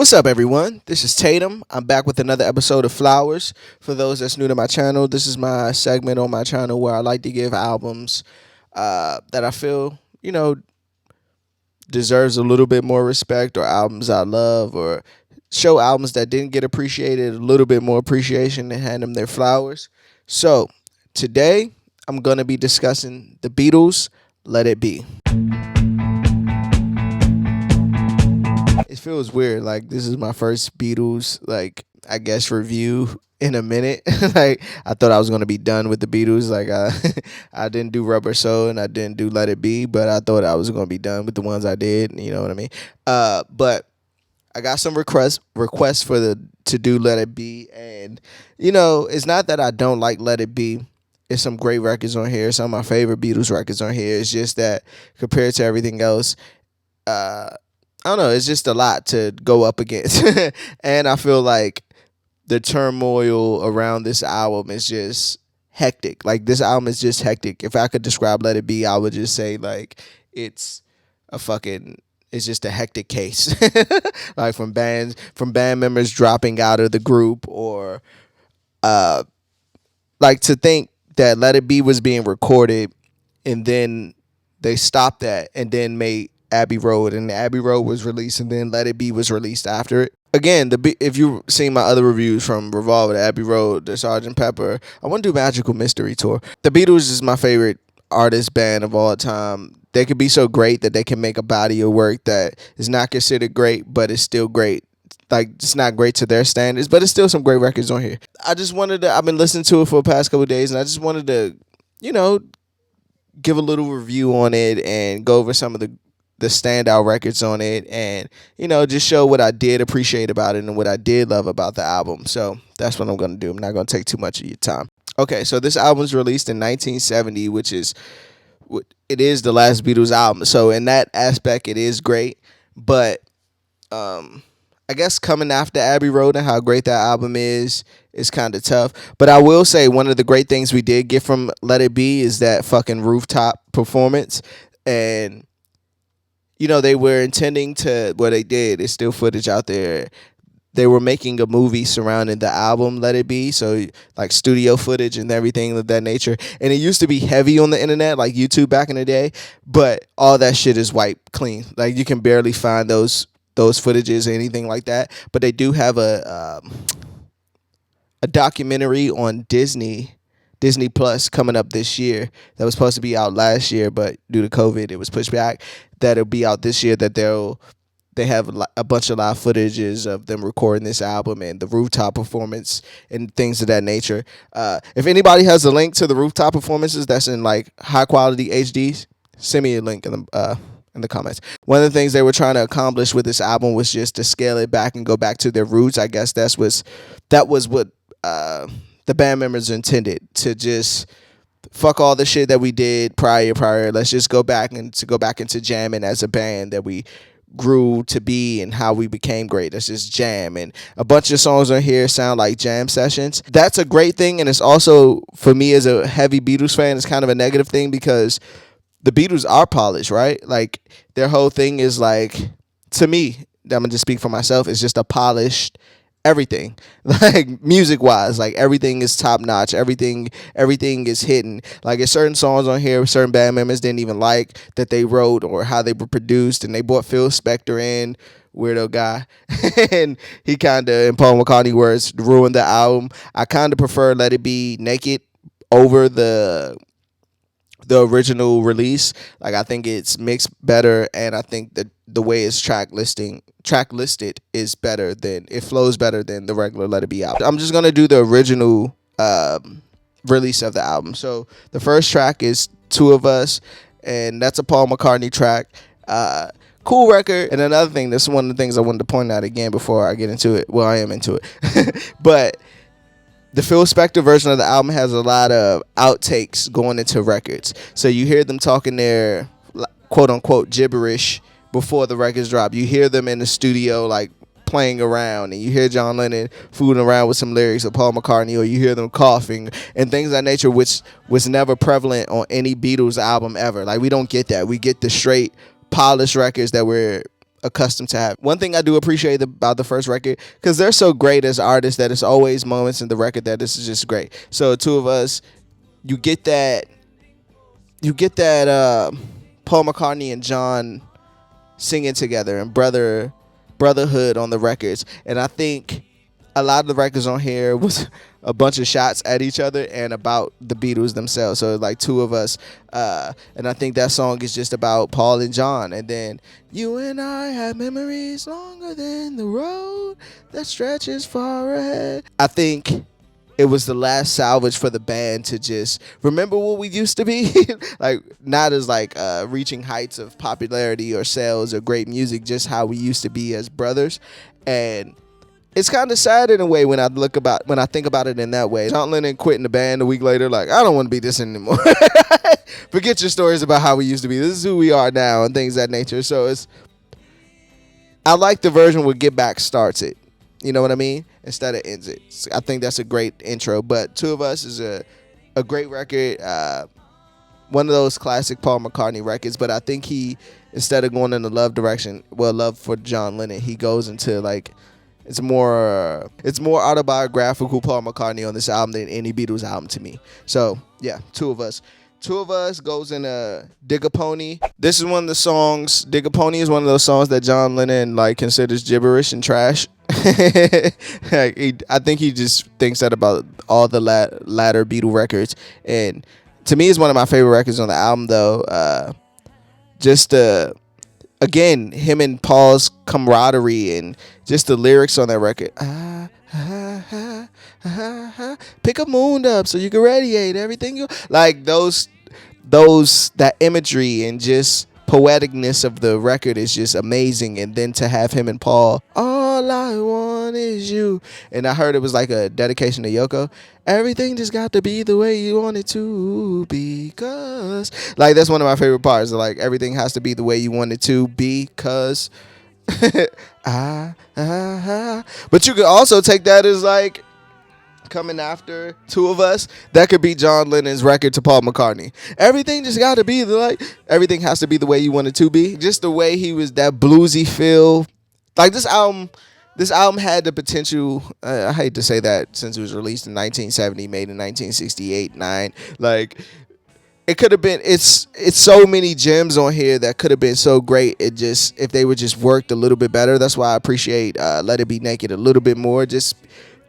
What's up, everyone? This is Tatum. I'm back with another episode of Flowers. For those that's new to my channel, this is my segment on my channel where I like to give albums that I feel, deserves a little bit more respect, or albums I love, or show albums that didn't get appreciated a little bit more appreciation and hand them their flowers. So today I'm going to be discussing the Beatles' Let It Be. It feels weird. Like, this is my first Beatles, I guess, review in a minute. Like, I thought I was gonna be done with the Beatles. Like, I didn't do Rubber Soul and I didn't do Let It Be, but I thought I was gonna be done with the ones I did. You know what I mean? But I got some requests for to do Let It Be, and it's not that I don't like Let It Be. It's some great records on here. Some of my favorite Beatles records on here. It's just that compared to everything else, I don't know, it's just a lot to go up against. And I feel like the turmoil around this album is just hectic. Like, this album is just hectic. If I could describe Let It Be, I would just say, like, it's just a hectic case. Like, from band members dropping out of the group, or like, to think that Let It Be was being recorded and then they stopped that and then made Abbey Road, and Abbey Road was released, and then Let It Be was released after it. Again, if you've seen my other reviews, from Revolver to Abbey Road to Sgt. Pepper, I want to do Magical Mystery Tour. The Beatles is my favorite artist band of all time. They could be so great that they can make a body of work that is not considered great, but it's still great. Like, it's not great to their standards, but it's still some great records on here. I've been listening to it for the past couple of days, and I just wanted to, give a little review on it and go over some of the standout records on it, and just show what I did appreciate about it and what I did love about the album. So that's what I'm going to do. I'm not going to take too much of your time. Okay, so this album was released in 1970, which is the last Beatles album. So in that aspect, it is great, but I guess coming after Abbey Road and how great that album is kind of tough. But I will say, one of the great things we did get from Let It Be is that fucking rooftop performance. And they were intending to, what they did, is still footage out there. They were making a movie surrounding the album Let It Be, so like studio footage and everything of that nature. And it used to be heavy on the internet, like YouTube back in the day, but all that shit is wiped clean. Like, you can barely find those footages or anything like that. But they do have a documentary on Disney Plus coming up this year that was supposed to be out last year, but due to COVID, it was pushed back. That'll be out this year. That they have a bunch of live footages of them recording this album and the rooftop performance and things of that nature. If anybody has a link to the rooftop performances that's in like high quality HD, send me a link in the comments. One of the things they were trying to accomplish with this album was just to scale it back and go back to their roots. I guess that was what the band members intended, to just fuck all the shit that we did prior. Let's just go back into jamming as a band that we grew to be and how we became great. Let's just jam. And a bunch of songs on here sound like jam sessions. That's a great thing, and it's also, for me as a heavy Beatles fan, it's kind of a negative thing, because the Beatles are polished, right? Like, their whole thing is, like, to me, I'm gonna just speak for myself, it's just a polished everything. Like, music wise, like, everything is top notch. Everything is hidden. Like, there's certain songs on here certain band members didn't even like that they wrote or how they were produced, and they brought Phil Spector in, weirdo guy, and he kind of, in Paul McCartney words, ruined the album. I kind of prefer Let It Be naked over the original release. Like, I think it's mixed better, and I think that the way it's track listed is better than, it flows better than the regular Let It Be album. I'm just gonna do the original release of the album. So the first track is Two of Us, and that's a Paul McCartney track. Cool record. And another thing, this is one of the things I wanted to point out again before I get into it. Well, I am into it. But the Phil Spector version of the album has a lot of outtakes going into records. So you hear them talking their quote unquote gibberish before the records drop. You hear them in the studio, like, playing around, and you hear John Lennon fooling around with some lyrics of Paul McCartney, or you hear them coughing and things of that nature, which was never prevalent on any Beatles album ever. Like, we don't get that. We get the straight polished records that were accustomed to have. One thing I do appreciate about the first record, because they're so great as artists that it's always moments in the record that this is just great. So Two of Us, you get that Paul McCartney and John singing together and brotherhood on the records. And I think a lot of the records on here was a bunch of shots at each other and about the Beatles themselves. So like Two of Us, and I think that song is just about Paul and John. And then you and I have memories longer than the road that stretches far ahead. I think it was the last salvage for the band to just remember what we used to be. Like, not as like reaching heights of popularity or sales or great music, just how we used to be as brothers. And it's kind of sad in a way when I think about it in that way. John Lennon quitting the band a week later, like, I don't want to be this anymore. Forget your stories about how we used to be. This is who we are now and things of that nature. So I like the version where Get Back starts it. You know what I mean? Instead of ends it. So I think that's a great intro. But Two of Us is a great record. One of those classic Paul McCartney records. But I think he, instead of going in the love direction, love for John Lennon, he goes into like, it's more autobiographical Paul McCartney on this album than any Beatles album to me. So yeah, Two of Us. Two of Us goes in Dig a Pony. This is one of the songs. Dig a Pony is one of those songs that John Lennon like considers gibberish and trash. I think he just thinks that about all the latter Beatle records. And to me, it's one of my favorite records on the album, though. Just again, him and Paul's camaraderie and just the lyrics on that record. Pick a moon up so you can radiate everything you like. That imagery and just poeticness of the record is just amazing. And then to have him and Paul, all I want is you. And I heard it was like a dedication to Yoko. Everything just got to be the way you want it to, because like that's one of my favorite parts. Like everything has to be the way you want it to, because but you could also take that as like coming after Two of Us. That could be John Lennon's record to Paul McCartney. Everything just got to be everything has to be the way you want it to be. Just the way he was, that bluesy feel. Like this album had the potential. I hate to say that since it was released in 1970, made in 1968, 9. Like it could have been. It's so many gems on here that could have been so great. It just, if they were just worked a little bit better. That's why I appreciate Let It Be Naked a little bit more. Just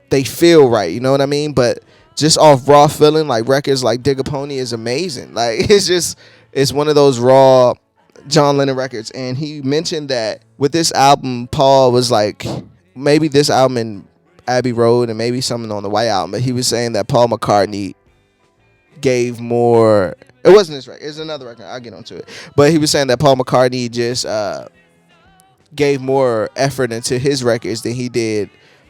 they feel right, you know what I mean? But just off raw feeling, like records like Dig a Pony is amazing. Like it's one of those raw John Lennon records. And he mentioned that with this album, Paul was like, maybe this album in Abbey Road and maybe something on the White Album, but he was saying that Paul McCartney gave more. It wasn't this record. It's another record. I'll get onto it. But he was saying that Paul McCartney just gave more effort into his records than he did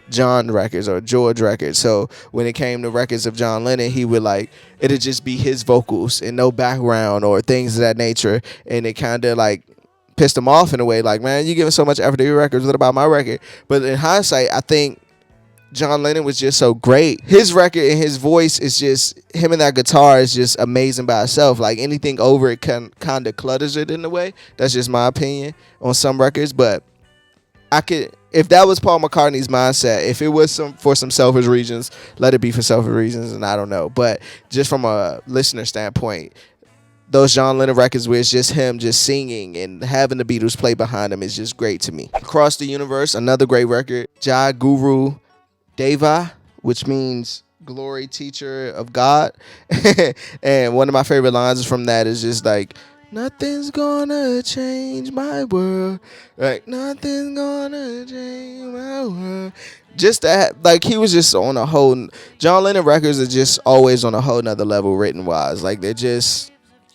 John records or George records. So when it came to records of John Lennon, he would like, it'd just be his vocals and no background or things of that nature. And it kind of like pissed him off in a way, like, man, you giving so much effort to your records. What about my record? But in hindsight, I think John Lennon was just so great. His record and his voice is just, him and that guitar is just amazing by itself. Like anything over it kind of clutters it in a way. That's just my opinion on some records. But I could, if that was Paul McCartney's mindset, if it was for some selfish reasons, let it be for selfish reasons, and I don't know. But just from a listener standpoint, those John Lennon records where it's just him just singing and having the Beatles play behind him is just great to me. Across the Universe, another great record. Jai Guru Deva, which means glory teacher of God. And one of my favorite lines from that is just like, nothing's gonna change my world. Like, nothing's gonna change my world. Just that, like, he was just on a whole. John Lennon records are just always on a whole nother level written wise. Like, they're just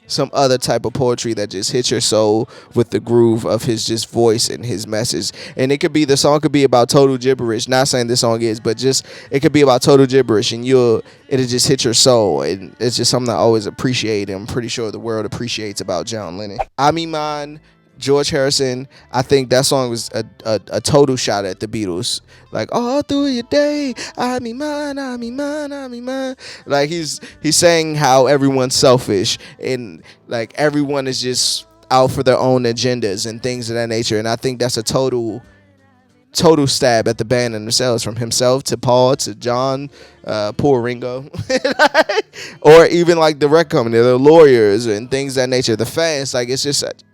some other type of poetry that just hits your soul with the groove of his just voice and his message. And it could be, the song could be about total gibberish. Not saying this song is, but just it could be about total gibberish, and it'll just hit your soul. And it's just something I always appreciate, and I'm pretty sure the world appreciates about John Lennon. Ami Man, George Harrison. I think that song was a total shot at the Beatles. Like, all through your day, I'm mine, I'm mine, I'm mine. Like he's saying how everyone's selfish and like everyone is just out for their own agendas and things of that nature. And I think that's a total stab at the band and themselves, from himself to Paul to John, poor Ringo, or even like the record company, the lawyers and things of that nature, the fans. Like, it's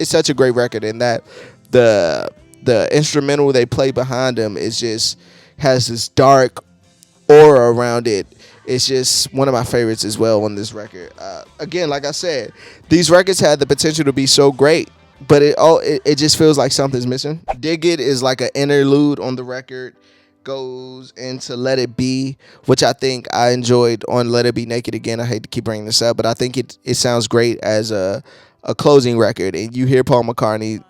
such a great record, and that the instrumental they play behind them is just has this dark aura around it. It's just one of my favorites as well on this record. Again, like I said, these records had the potential to be so great, but it just feels like something's missing. Dig It is like an interlude on the record, goes into Let It Be, which I think I enjoyed on Let It Be Naked Again. I hate to keep bringing this up, but I think it sounds great as a closing record. And you hear Paul McCartney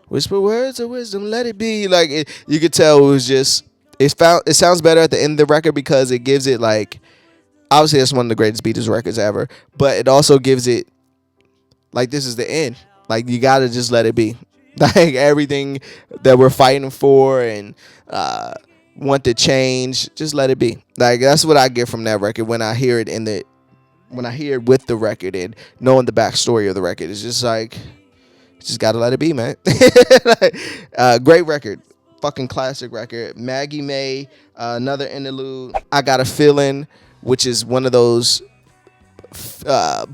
whisper words of wisdom, let it be. Like, you could tell it was just, it sounds better at the end of the record because it gives it, like, obviously it's one of the greatest Beatles records ever, but it also gives it, like, this is the end. Like, you gotta just let it be. Like, everything that we're fighting for and want to change, just let it be. Like, that's what I get from that record when I hear it with the record and knowing the backstory of the record. It's just like, just gotta let it be, man. Like, great record. Fucking classic record. Maggie May, another interlude. I Got a Feeling, which is one of those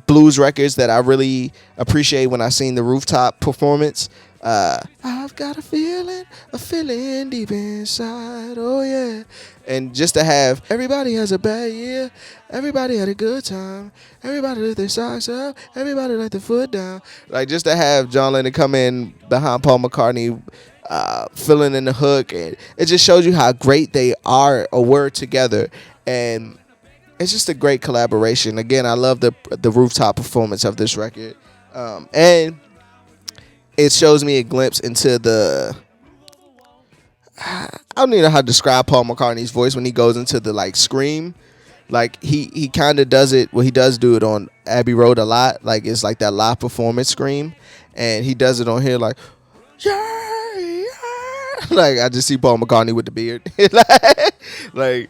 blues records that I really appreciate when I seen the rooftop performance. I've got a feeling deep inside, oh yeah. And just to have everybody has a bad year, everybody had a good time, everybody lift their socks up, everybody let their foot down. Like, just to have John Lennon come in behind Paul McCartney, filling in the hook, and it just shows you how great they are or were together. And it's just a great collaboration. Again, I love the rooftop performance of this record, and it shows me a glimpse into I don't even know how to describe Paul McCartney's voice when he goes into the, like, scream. Like, he kind of does it, well, he does do it on Abbey Road a lot. Like, it's like that live performance scream, and he does it on here like, yeah, yeah. Like, I just see Paul McCartney with the beard. like,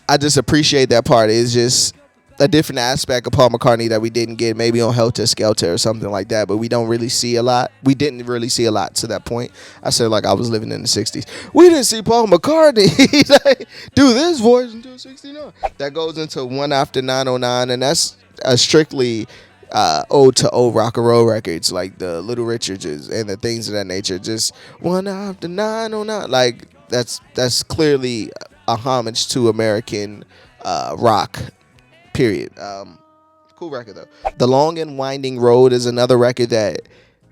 I just appreciate that part. It's just a different aspect of Paul McCartney that we didn't get maybe on Helter Skelter or something like that, but we don't really see a lot. We didn't really see a lot to that point. I said, like, I was living in the 60s. We didn't see Paul McCartney like, do this voice until 69. That goes into One After 909, and that's a strictly ode to old rock and roll records like the Little Richards and the things of that nature. Just One After 909. Like, that's clearly a homage to American rock. Period. Cool record though. The Long and Winding Road is another record that,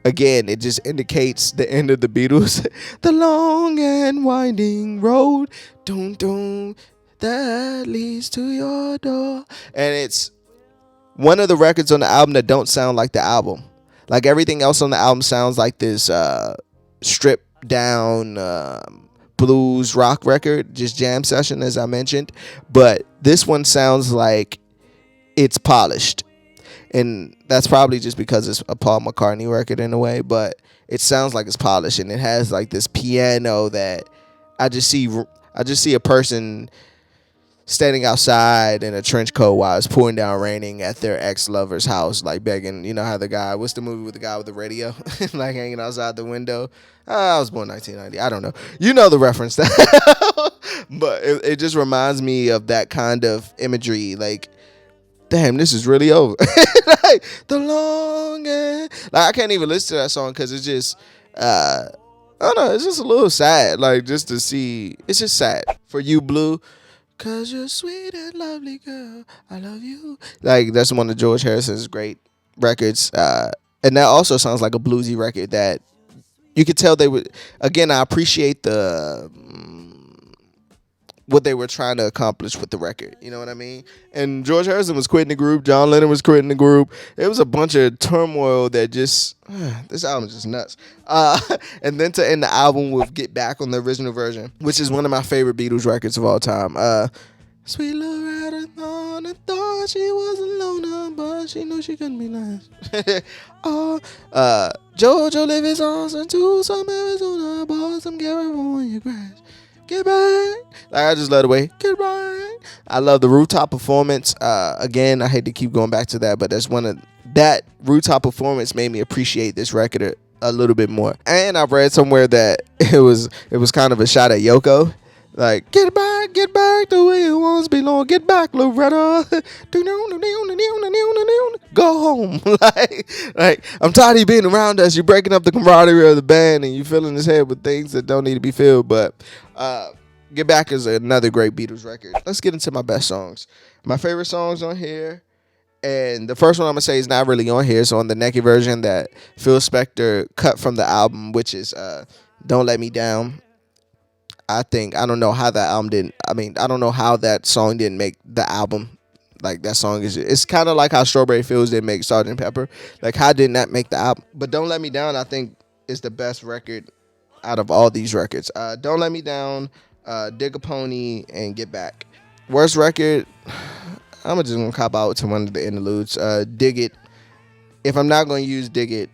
again, it just indicates the end of the Beatles. The long and winding road, dun dun, that leads to your door. And it's one of the records on the album that don't sound like the album. Like, everything else on the album sounds like this stripped down blues rock record, just jam session, as I mentioned. But this one sounds like it's polished, and that's probably just because it's a Paul McCartney record in a way, but it sounds like it's polished, and it has like this piano that I just see a person standing outside in a trench coat while it's pouring down raining at their ex-lover's house, like begging. You know how the guy, what's the movie with the guy with the radio like hanging outside the window? I was born 1990. I don't know. You know the reference. But it just reminds me of that kind of imagery. Like, damn, this is really over. Like, the long and, like, I can't even listen to that song because it's just I don't know, it's just a little sad. Like, just to see, it's just sad. For You Blue, 'cause you're sweet and lovely girl, I love you. Like, that's one of George Harrison's great records, and that also sounds like a bluesy record that you could tell they would. Again, I appreciate the what they were trying to accomplish with the record. You know what I mean? And George Harrison was quitting the group. John Lennon was quitting the group. It was a bunch of turmoil that just, this album is just nuts. And then to end the album with Get Back on the original version, which is one of my favorite Beatles records of all time. Sweet Loretta thought she was a loner, but she knew she couldn't be nice. Jojo live his awesome too. Some Arizona, bought some California grass. Get back. Like, I just love the way, get back. I love the rooftop performance. Again, I hate to keep going back to that, but that's one of that rooftop performance made me appreciate this record a little bit more. And I read somewhere that it was kind of a shot at Yoko. Like, get back the way it once belonged. Get back, Loretta. Go home. like, I'm tired of you being around us. You're breaking up the camaraderie of the band, and you filling his head with things that don't need to be filled. But Get Back is another great Beatles record. Let's get into my best songs. My favorite songs on here. And the first one I'm going to say is not really on here. It's on the Naked version that Phil Spector cut from the album, which is Don't Let Me Down. I don't know how that album didn't. I mean, I don't know how that song didn't make the album. Like, that song it's kind of like how Strawberry Fields didn't make Sgt. Pepper. Like, how didn't that make the album? But Don't Let Me Down, I think, is the best record out of all these records. Don't Let Me Down, Dig a Pony, and Get Back. Worst record, I'm just going to cop out to one of the interludes. Dig It. If I'm not going to use Dig It,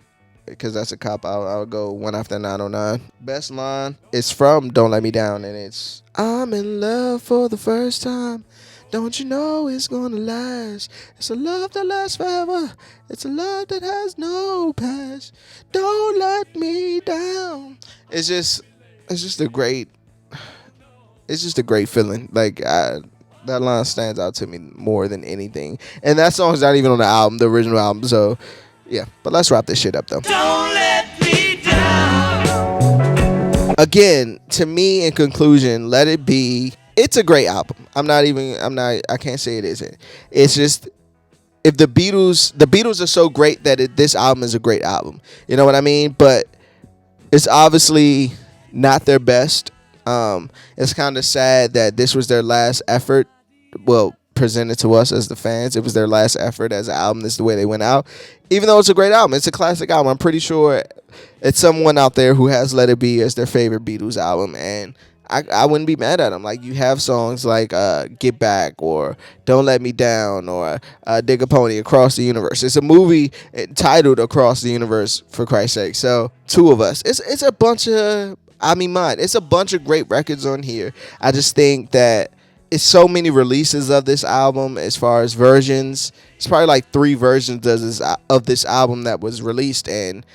because that's a cop out, I'll go One After 909. Best line is from Don't Let Me Down, and it's, I'm in love for the first time. Don't you know it's gonna last? It's a love that lasts forever. It's a love that has no past. Don't let me down. It's just a great feeling. Like, that line stands out to me more than anything. And that song's not even on the album, the original album. So, yeah. But let's wrap this shit up, though. Don't let me down. Again, to me, in conclusion, Let It Be. It's a great album. I can't say it isn't. It's just, if the Beatles are so great that this album is a great album. You know what I mean? But it's obviously not their best. It's kind of sad that this was their last effort. Well, presented to us as the fans, it was their last effort as an album. This is the way they went out. Even though it's a great album, it's a classic album. I'm pretty sure it's someone out there who has Let It Be as their favorite Beatles album, and I wouldn't be mad at them. Like, you have songs like Get Back or Don't Let Me Down or Dig a Pony, Across the Universe. It's a movie titled Across the Universe, for Christ's sake. So, two of us. It's a bunch of, it's a bunch of great records on here. I just think that it's so many releases of this album as far as versions. It's probably like 3 versions of this album that was released, and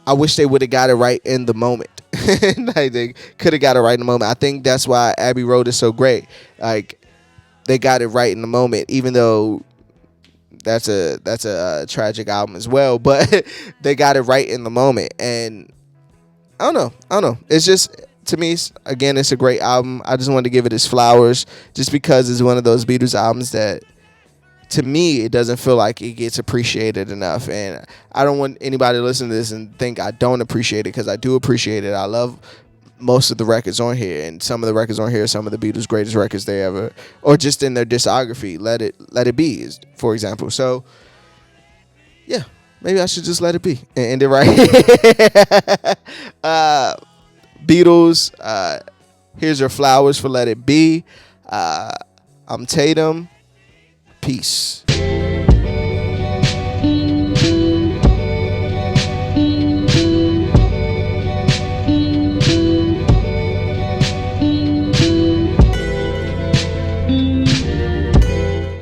I wish they would have got it right in the moment. Like, they could have got it right in the moment. I think that's why Abbey Road is so great. Like, they got it right in the moment, even though that's a tragic album as well. But they got it right in the moment, and I don't know. It's just, to me, again, it's a great album. I just wanted to give it its flowers, just because it's one of those Beatles albums that, to me, it doesn't feel like it gets appreciated enough. And I don't want anybody to listen to this and think I don't appreciate it, because I do appreciate it. I love most of the records on here, and some of the records on here are some of the Beatles' greatest records they ever, or just in their discography. Let It Be is, for example. So, yeah, maybe I should just let it be and end it right here. Beatles, here's your flowers for Let It Be. I'm Tatum. Peace.